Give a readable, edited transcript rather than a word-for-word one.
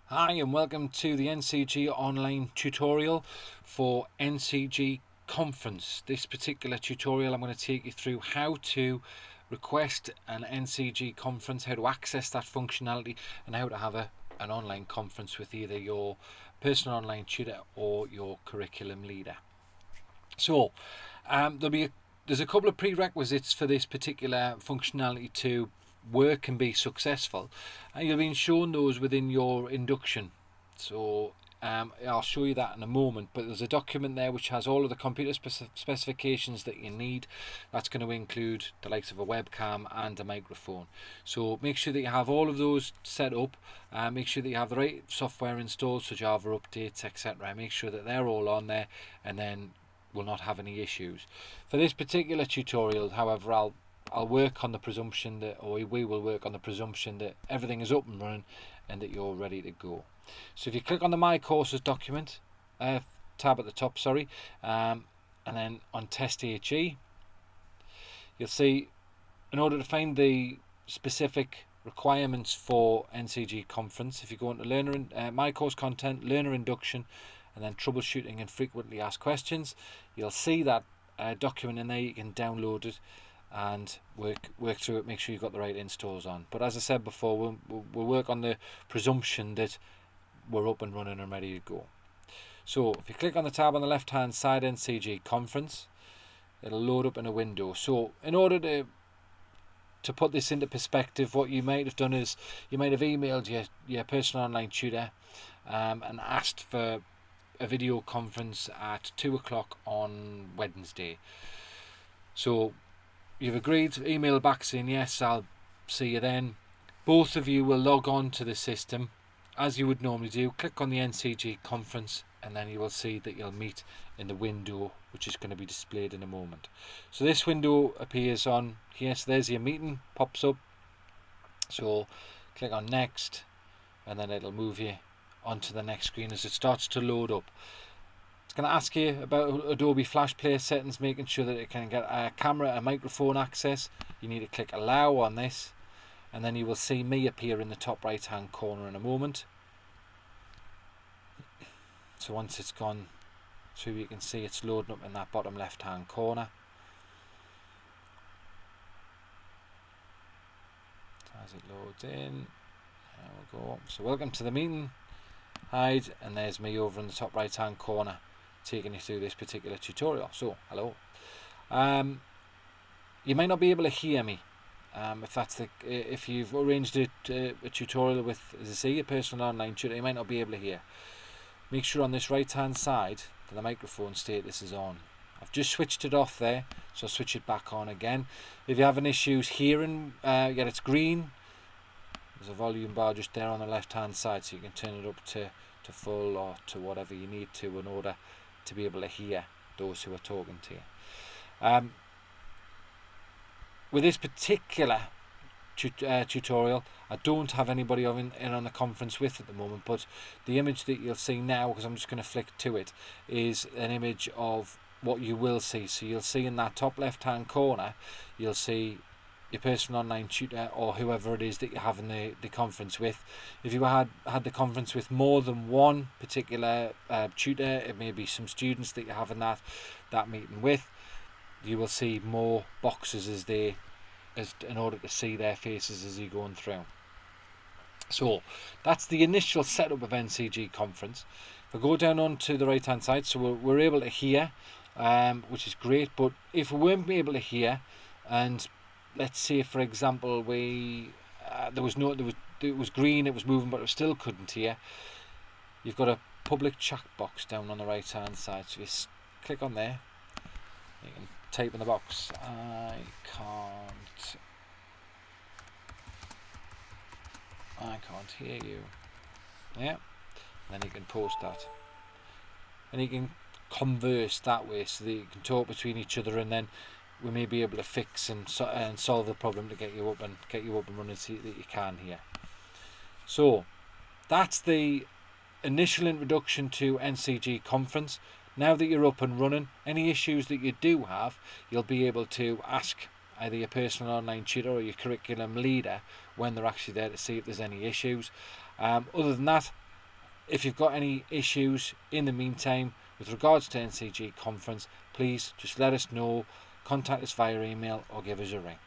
Hi and welcome to the NCG online tutorial for NCG conference. This particular tutorial I'm going to take you through how to request an NCG conference, how to access that functionality and how to have an online conference with either your personal online tutor or your curriculum leader. So there's a couple of prerequisites for this particular functionality to work and be successful, and you'll be shown those within your induction. So I'll show you that in a moment, but there's a document there which has all of the computer specifications that you need. That's going to include the likes of a webcam and a microphone. So make sure that you have all of those set up, make sure that you have the right software installed, so Java updates, etc. Make sure that they're all on there, and then will not have any issues. For this particular tutorial, however, I'll work on the presumption that, or we will work on the presumption that everything is up and running and that you're ready to go. So if you click on the My Courses document tab at the top, and then on Test HE, you'll see in order to find the specific requirements for NCG conference, if you go into Learner My Course Content, Learner Induction, and then Troubleshooting and Frequently Asked Questions, you'll see that document in there. You can download it and work through it, make sure you've got the right installs on. But as I said before, we'll work on the presumption that we're up and running and ready to go. So if you click on the tab on the left hand side, NCG Conference, it'll load up in a window. So in order to put this into perspective, what you might have done is you might have emailed your personal online tutor and asked for a video conference at 2 o'clock on Wednesday. So you've agreed, email back saying yes, I'll see you then. Both of you will log on to the system as you would normally do. Click on the NCG conference and then you will see that you'll meet in the window which is going to be displayed in a moment. So this window appears on here, so there's your meeting, pops up. So click on next and then it'll move you onto the next screen as it starts to load up. It's going to ask you about Adobe Flash Player settings, making sure that it can get a camera and microphone access. You need to click allow on this, and then you will see me appear in the top right hand corner in a moment. So once it's gone through, you can see it's loading up in that bottom left hand corner. As it loads in, there we go. So welcome to the meeting. Hide, and there's me over in the top right hand corner taking you through this particular tutorial. So hello. You might not be able to hear me if you've arranged a tutorial with, as I say, your personal online tutor. You might not be able to hear. Make sure on this right hand side that the microphone status is on. I've just switched it off there, so I'll switch it back on again. If you're having issues hearing, it's green. There's a volume bar just there on the left hand side, so you can turn it up to full or to whatever you need to in order to be able to hear those who are talking to you. With this particular tutorial, I don't have anybody in on the conference with at the moment, but the image that you'll see now, because I'm just going to flick to it, is an image of what you will see. So you'll see in that top left hand corner, you'll see your personal online tutor or whoever it is that you're having the conference with. If you had the conference with more than one particular tutor, it may be some students that you're having that meeting with, you will see more boxes in order to see their faces as you're going through. So that's the initial setup of NCG conference. If I go down onto the right hand side, so we're able to hear, which is great. But if we weren't able to hear, and let's say for example it was green, it was moving, but it still couldn't hear, you've got a public chat box down on the right hand side. So you click on there, you can type in the box, I can't hear you. Yeah, and then you can post that, and you can converse that way so that you can talk between each other, and then we may be able to fix and solve the problem to get you up and running so that you can hear. So that's the initial introduction to NCG conference. Now that you're up and running, any issues that you do have, you'll be able to ask either your personal online tutor or your curriculum leader when they're actually there to see if there's any issues. Other than that, If you've got any issues in the meantime with regards to NCG conference, please just let us know, contact us via email or give us a ring.